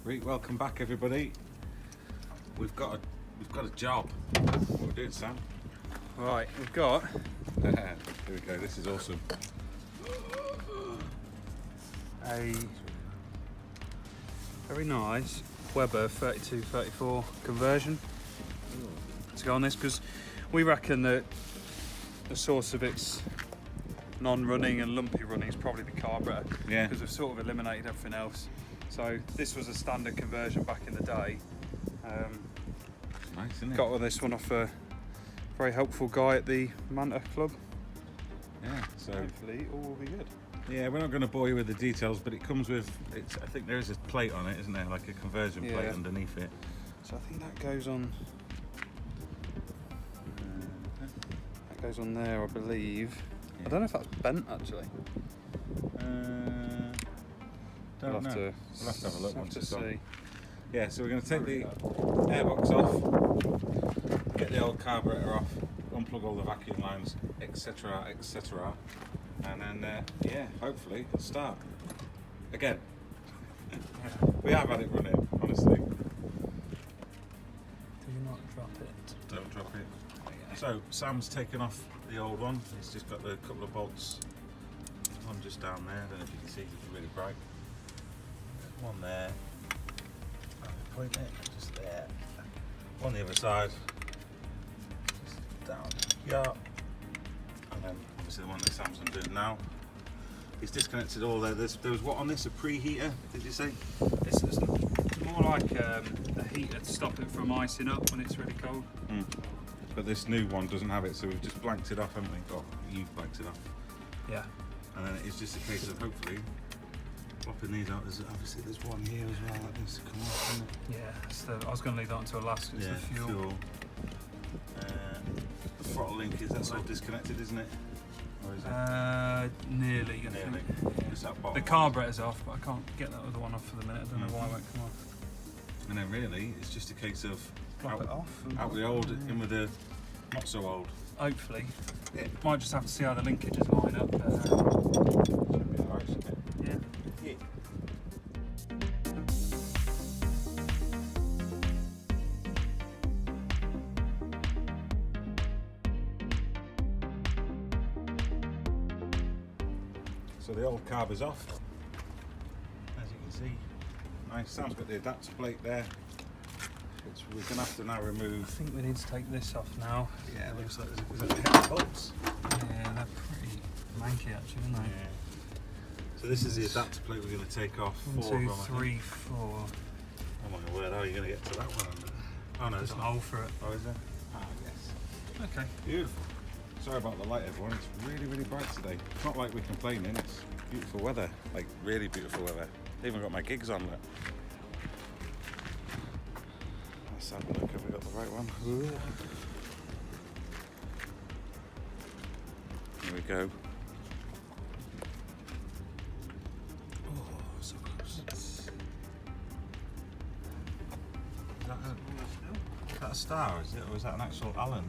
Right, welcome back everybody. We've got a job. What are we doing, Sam? Right, we've got Here we go, this is awesome. a very nice Weber 32-34 conversion to go on this, because we reckon that the source of its non-running and lumpy running is probably the carburettor. Yeah. Because we've sort of eliminated everything else. So this was a standard conversion back in the day. It's nice, isn't it? Got this one off a very helpful guy at the Manta Club. Yeah, so Hopefully all will be good. yeah, we're not going to bore you with the details, but it comes with, I think there is a plate on it, isn't there? Like a conversion plate Yeah. underneath it. So I think that goes on. That goes on there, I believe. Yeah. I don't know if that's bent actually. Don't know. We'll We'll have to have a look once it's on. see. Yeah, so we're going to take the airbox off, get the old carburettor off, unplug all the vacuum lines, etc, etc, and then yeah, hopefully it'll start again. We have had it running, honestly. Do you not drop it? Don't drop it. So Sam's taken off the old one. He's just got a couple of bolts. One just down there. I don't know if you can see, it's really bright. One there. Point it just there. One the other side. Just down. Yeah. And then obviously the one that Sam's doing now. He's disconnected all there. There was what on this? A preheater? Did you say? It's more like a heater to stop it from icing up when it's really cold. But this new one doesn't have it, so we've just blanked it off, haven't we? Oh, you've blanked it off. Yeah. And then it's just a case of hopefully popping these out. There's one here as well that needs to come off, isn't it? Yeah. I was going to leave that until last. It's the fuel. The throttle link that's all disconnected, isn't it? Or is it? Nearly. I Nearly. think. Just that bottom The one. carburettor's off, but I can't get that other one off for the minute. I don't know why it won't come off. And then really, it's just a case of Drop it off. out with the old, in with the not so old. Hopefully. Yeah. Might just have to see how the linkages line up. Should be alright, shouldn't it? Yeah. Yeah. So the old carb is off, as you can see. Nice. Sam's got the adapter plate there, which we're going to have to now I remove. think we need to take this off now. Yeah, it looks like there's a pair of bolts. Yeah, they're pretty manky actually, aren't they? Yeah. So this is the adapter plate we're going to take off. 1, 2, 3, 4. Oh my word, how are you going to get to that one? Oh no, There's it's a not. hole for it. Oh, is there? Ah, yes. Okay. Beautiful. Sorry about the light, everyone. It's really, really bright today. It's not like we're complaining. It's beautiful weather, like really beautiful weather. I even got my gigs on. Look. Let's have a look. Have we got the right one? Ooh. Here we go. Oh, so close. Is that a star? Is it, or is that an actual Allen?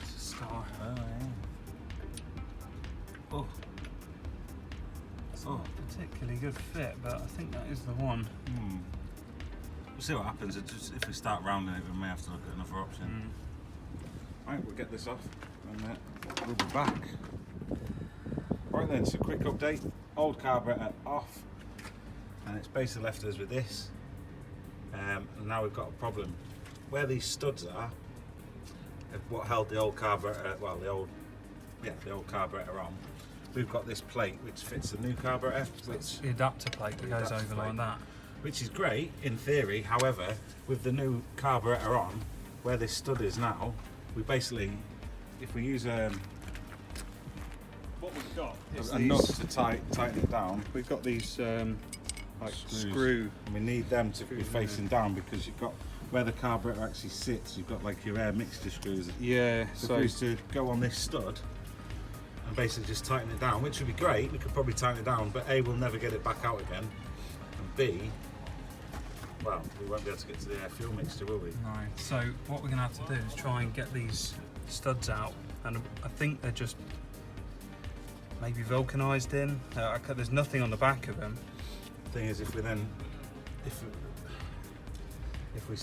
It's a star. Oh, yeah. Oh. It's not a particularly good fit, but I think that is the one. We'll see what happens. If we start rounding it, we may have to look at another option. Right, we'll get this off and we'll be back. Right then, so quick update. Old carburettor off, and it's basically left us with this. And now we've got a problem. Where these studs are, what held the old carburettor, well, the old carburettor on, we've got this plate which fits the new carburettor. It's the adapter plate that goes over like that. Which is great in theory. However, with the new carburettor on, where this stud is now, we basically, if we use What we've got is a nut to tighten it down, We've got these like Screws. screw. and we need them to be Screws, facing down, because you've got where the carburettor actually sits, you've got like your air mixture screws. Yeah. So if So we used to go on this stud and basically just tighten it down, which would be great, we could probably tighten it down, but A, we'll never get it back out again, and B, well, we won't be able to get to the air fuel mixture, will we? no. So what we're gonna have to do is try and get these studs out, and I think they're just maybe vulcanized in. There's nothing on the back of them. Thing is, if if we,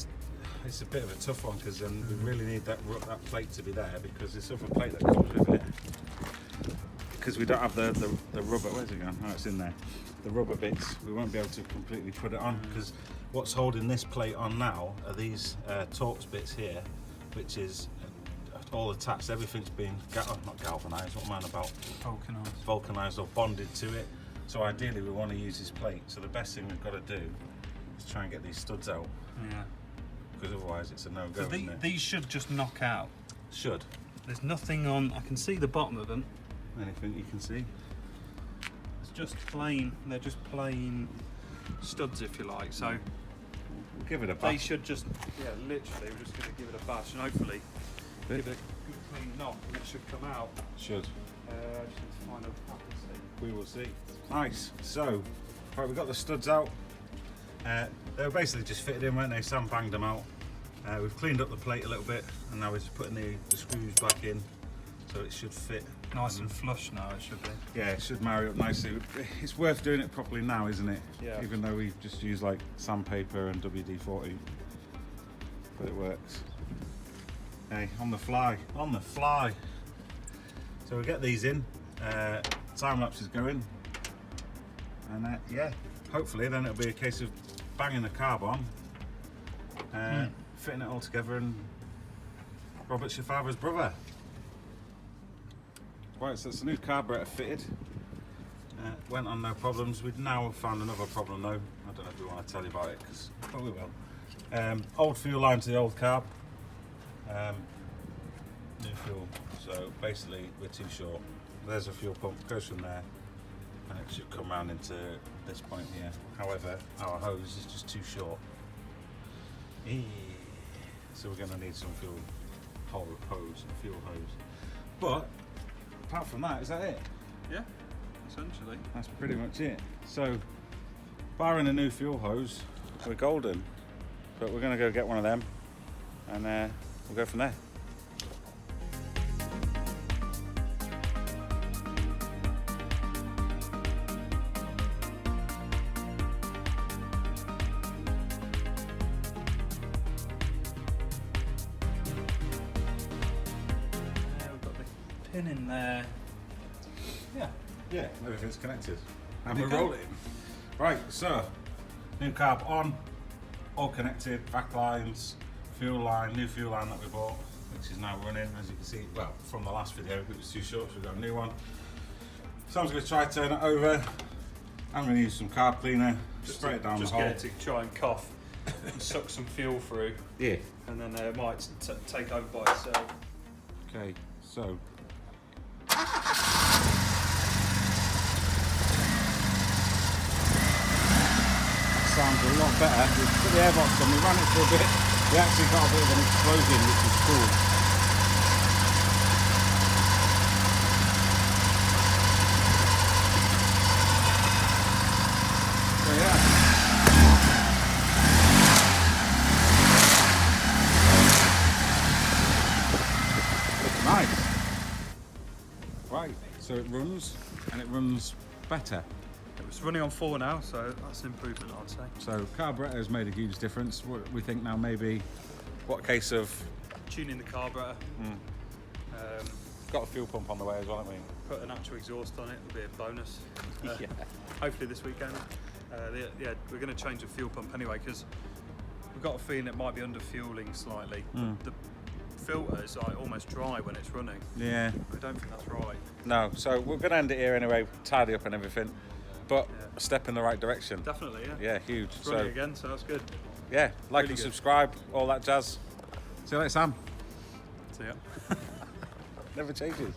it's a bit of a tough one because then we really need that plate to be there because there's other plate that comes with it. Because we don't have the rubber. Where's it gone? Oh, it's in there. The rubber bits. We won't be able to completely put it on because what's holding this plate on now are these Torx bits here, which is all attached. Everything's been not galvanised. What am I on about? Vulcanised or bonded to it. So ideally, we want to use this plate. So the best thing we've got to do is try and get these studs out. Yeah. Because otherwise, it's a no-go. So these should just knock out. Should. There's nothing on. I can see the bottom of them. Anything you can see? It's just plain. They're just plain studs, if you like. So we'll give it a bash. They should just, literally, we're just going to give it a bash and hopefully give it a good clean knock and it should come out. Should. Just need to find a pattern. We will see. Nice. So, right, we've got the studs out. They were basically just fitted in, weren't they? Sam banged them out. We've cleaned up the plate a little bit, and now we're just putting the screws back in, so it should fit. Nice and flush now, it should be. Yeah, it should marry up nicely. It's worth doing it properly now, isn't it? Yeah. Even though we've just used like sandpaper and WD-40, but it works. Hey, on the fly. So we get these in. Time lapse is going, and yeah, hopefully then it'll be a case of banging the carb on, fitting it all together, and Robert's your father's brother. Right, so it's a new carburettor fitted. Went on no problems. We've now found another problem though. I don't know if we want to tell you about it, but we will. Old fuel line to the old carb. New fuel. So basically we're too short. There's a fuel pump, goes from there, and it should come round into this point here. However, our hose is just too short. So we're going to need some fuel hose. But apart from that, is that it? Yeah, essentially. That's pretty much it. So, barring a new fuel hose, we're golden. But we're going to go get one of them, and we'll go from there. Pin in there. Yeah, everything's connected. And we're rolling. Right, so new carb on, all connected, back lines, fuel line, new fuel line that we bought, which is now running, as you can see. Well, from the last video, it was too short, so we've got a new one. So I'm just going to try to turn it over. I'm going to use some carb cleaner, spray it down the hole. Just get it to try and cough and suck some fuel through. Yeah. And then it might take over by itself. Okay, so. Sounds a lot better. We put the airbox on, we ran it for a bit. We actually got a bit of an explosion, which was cool. So yeah. Nice. Right, so it runs, and it runs better. It's running on 4 now, so that's an improvement, I'd say. So carburettor has made a huge difference. We think now maybe, what case of tuning the carburettor. Got a fuel pump on the way as well, haven't we? Put an actual exhaust on it, will be a bonus. Yeah. Hopefully this weekend. Yeah, we're going to change the fuel pump anyway because we've got a feeling it might be under fueling slightly. The filter is like almost dry when it's running. Yeah. I don't think that's right. No, so we're going to end it here anyway, tidy up and everything. But a step in the right direction. Definitely, yeah. Yeah, huge. It's running again, so that's good. Yeah, like Really and good. subscribe, all that jazz. See you later, Sam. See ya. Never changes.